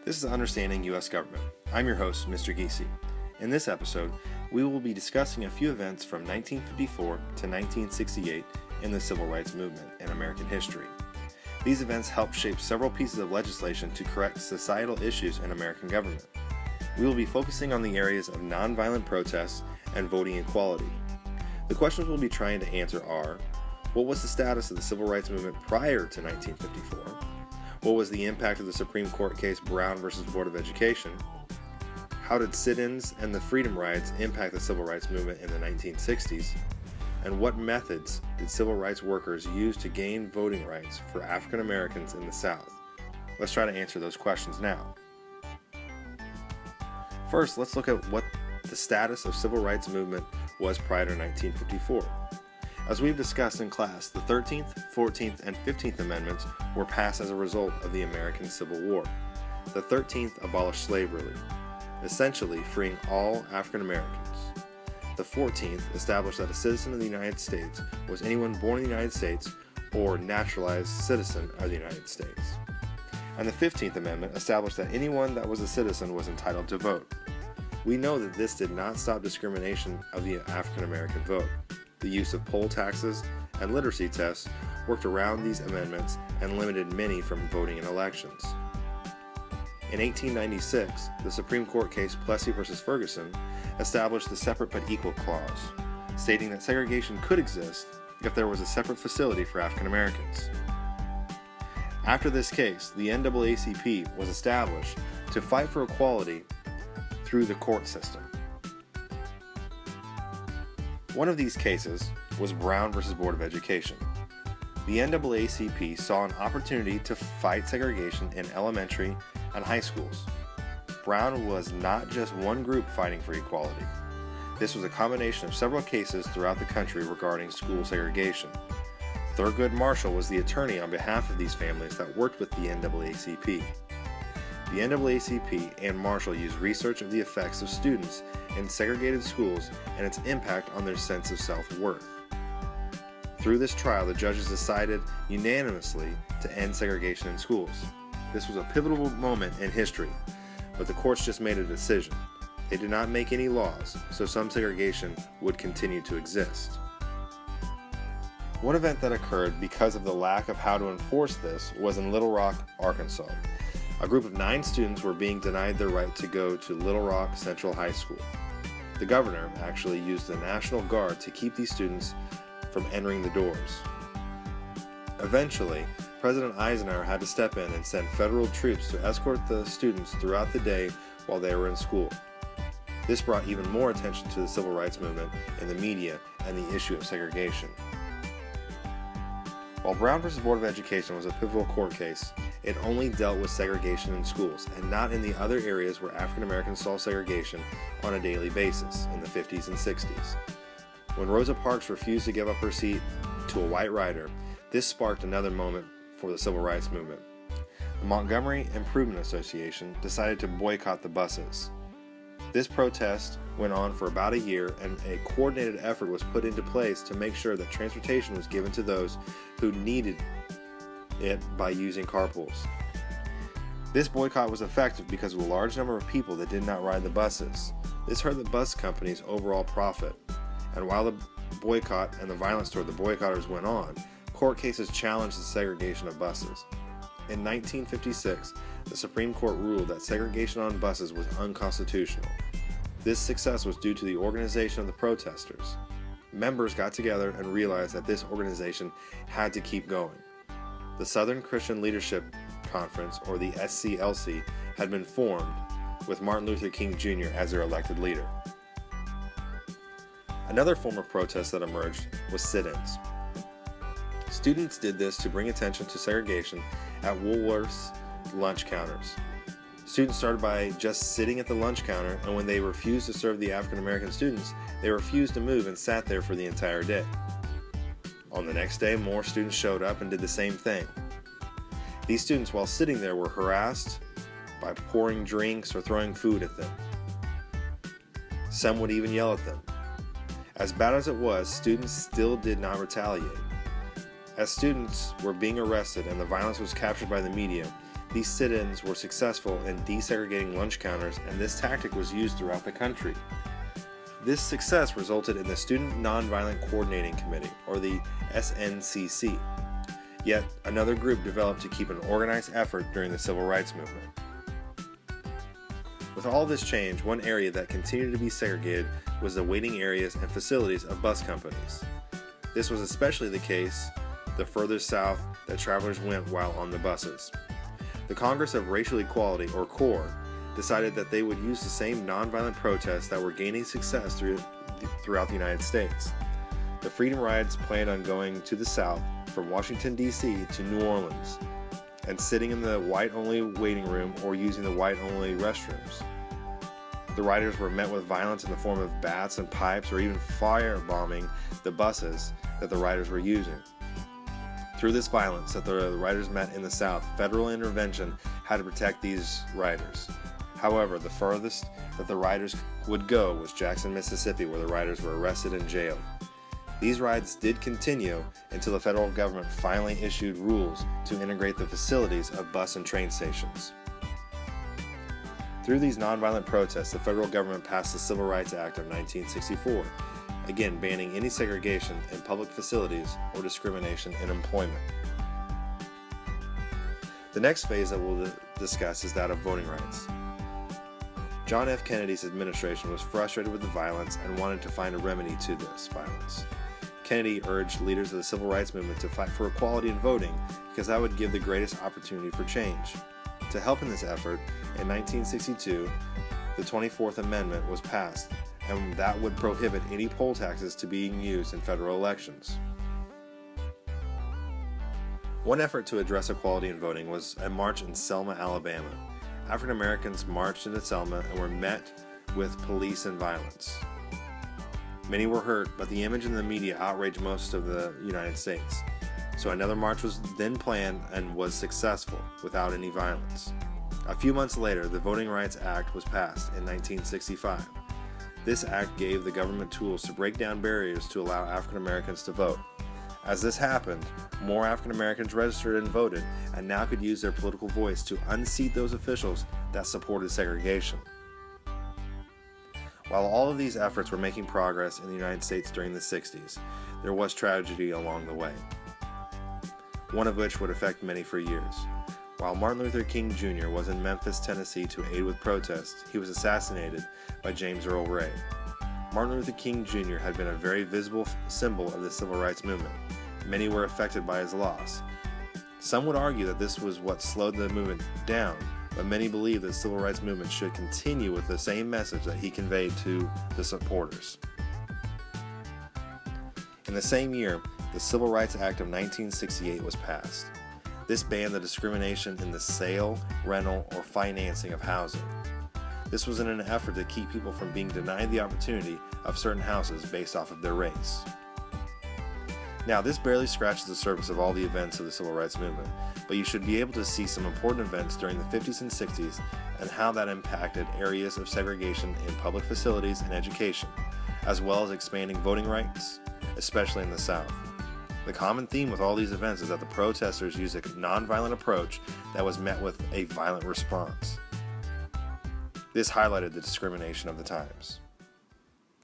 This is Understanding U.S. Government. I'm your host, Mr. Giese. In this episode, we will be discussing a few events from 1954 to 1968 in the Civil Rights Movement in American history. These events helped shape several pieces of legislation to correct societal issues in American government. We will be focusing on the areas of nonviolent protests and voting equality. The questions we'll be trying to answer are: what was the status of the Civil Rights Movement prior to 1954? What was the impact of the Supreme Court case Brown v. Board of Education? How did sit-ins and the freedom rides impact the Civil Rights Movement in the 1960s? And what methods did civil rights workers use to gain voting rights for African Americans in the South? Let's try to answer those questions now. First, let's look at what the status of civil rights movement was prior to 1954. As we've discussed in class, the 13th, 14th, and 15th Amendments were passed as a result of the American Civil War. The 13th abolished slavery, essentially freeing all African Americans. The 14th established that a citizen of the United States was anyone born in the United States or naturalized citizen of the United States. And the 15th Amendment established that anyone that was a citizen was entitled to vote. We know that this did not stop discrimination of the African American vote. The use of poll taxes and literacy tests worked around these amendments and limited many from voting in elections. In 1896, the Supreme Court case Plessy v. Ferguson established the Separate but Equal Clause, stating that segregation could exist if there was a separate facility for African Americans. After this case, the NAACP was established to fight for equality through the court system. One of these cases was Brown v. Board of Education. The NAACP saw an opportunity to fight segregation in elementary and high schools. Brown was not just one group fighting for equality. This was a combination of several cases throughout the country regarding school segregation. Thurgood Marshall was the attorney on behalf of these families that worked with the NAACP. The NAACP and Marshall used research of the effects of students in segregated schools and its impact on their sense of self-worth. Through this trial, the judges decided unanimously to end segregation in schools. This was a pivotal moment in history, but the courts just made a decision. They did not make any laws, so some segregation would continue to exist. One event that occurred because of the lack of how to enforce this was in Little Rock, Arkansas. A group of 9 students were being denied their right to go to Little Rock Central High School. The governor actually used the National Guard to keep these students from entering the doors. Eventually, President Eisenhower had to step in and send federal troops to escort the students throughout the day while they were in school. This brought even more attention to the civil rights movement in the media and the issue of segregation. While Brown v. Board of Education was a pivotal court case, it only dealt with segregation in schools and not in the other areas where African Americans saw segregation on a daily basis in the 50s and 60s. When Rosa Parks refused to give up her seat to a white rider, this sparked another moment for the civil rights movement. The Montgomery Improvement Association decided to boycott the buses. This protest went on for about a year, and a coordinated effort was put into place to make sure that transportation was given to those who needed it by using carpools. This boycott was effective because of a large number of people that did not ride the buses. This hurt the bus company's overall profit. And while the boycott and the violence toward the boycotters went on, court cases challenged the segregation of buses. In 1956, the Supreme Court ruled that segregation on buses was unconstitutional. This success was due to the organization of the protesters. Members got together and realized that this organization had to keep going. The Southern Christian Leadership Conference, or the SCLC, had been formed, with Martin Luther King Jr. as their elected leader. Another form of protest that emerged was sit-ins. Students did this to bring attention to segregation at Woolworth's lunch counters. Students started by just sitting at the lunch counter, and when they refused to serve the African American students, they refused to move and sat there for the entire day. On the next day, more students showed up and did the same thing. These students, while sitting there, were harassed by pouring drinks or throwing food at them. Some would even yell at them. As bad as it was, students still did not retaliate. As students were being arrested and the violence was captured by the media, These sit-ins were successful in desegregating lunch counters, and this tactic was used throughout the country. This success resulted in the Student Nonviolent Coordinating Committee, or the SNCC. Yet another group developed to keep an organized effort during the Civil Rights Movement. With all this change, one area that continued to be segregated was the waiting areas and facilities of bus companies. This was especially the case the further south that travelers went while on the buses. The Congress of Racial Equality, or CORE, decided that they would use the same nonviolent protests that were gaining success throughout the United States. The Freedom Rides planned on going to the south from Washington, D.C. to New Orleans and sitting in the white-only waiting room or using the white-only restrooms. The riders were met with violence in the form of bats and pipes or even firebombing the buses that the riders were using. Through this violence that the riders met in the South, federal intervention had to protect these riders. However, the furthest that the riders would go was Jackson, Mississippi, where the riders were arrested and jailed. These rides did continue until the federal government finally issued rules to integrate the facilities of bus and train stations. Through these nonviolent protests, the federal government passed the Civil Rights Act of 1964, again banning any segregation in public facilities or discrimination in employment. The next phase that we'll discuss is that of voting rights. John F. Kennedy's administration was frustrated with the violence and wanted to find a remedy to this violence. Kennedy urged leaders of the Civil Rights Movement to fight for equality in voting because that would give the greatest opportunity for change. To help in this effort, in 1962, the 24th Amendment was passed, and that would prohibit any poll taxes to being used in federal elections. One effort to address equality in voting was a march in Selma, Alabama. African Americans marched into Selma and were met with police and violence. Many were hurt, but the image in the media outraged most of the United States. So another march was then planned and was successful without any violence. A few months later, the Voting Rights Act was passed in 1965. This act gave the government tools to break down barriers to allow African Americans to vote. As this happened, more African Americans registered and voted and now could use their political voice to unseat those officials that supported segregation. While all of these efforts were making progress in the United States during the 60s, there was tragedy along the way, one of which would affect many for years. While Martin Luther King Jr. was in Memphis, Tennessee to aid with protests, he was assassinated by James Earl Ray. Martin Luther King Jr. had been a very visible symbol of the Civil Rights Movement. Many were affected by his loss. Some would argue that this was what slowed the movement down, but many believe that the Civil Rights Movement should continue with the same message that he conveyed to the supporters. In the same year, the Civil Rights Act of 1968 was passed. This banned the discrimination in the sale, rental, or financing of housing. This was in an effort to keep people from being denied the opportunity of certain houses based off of their race. Now, this barely scratches the surface of all the events of the Civil Rights Movement, but you should be able to see some important events during the 50s and 60s and how that impacted areas of segregation in public facilities and education, as well as expanding voting rights, especially in the South. The common theme with all these events is that the protesters used a nonviolent approach that was met with a violent response. This highlighted the discrimination of the times.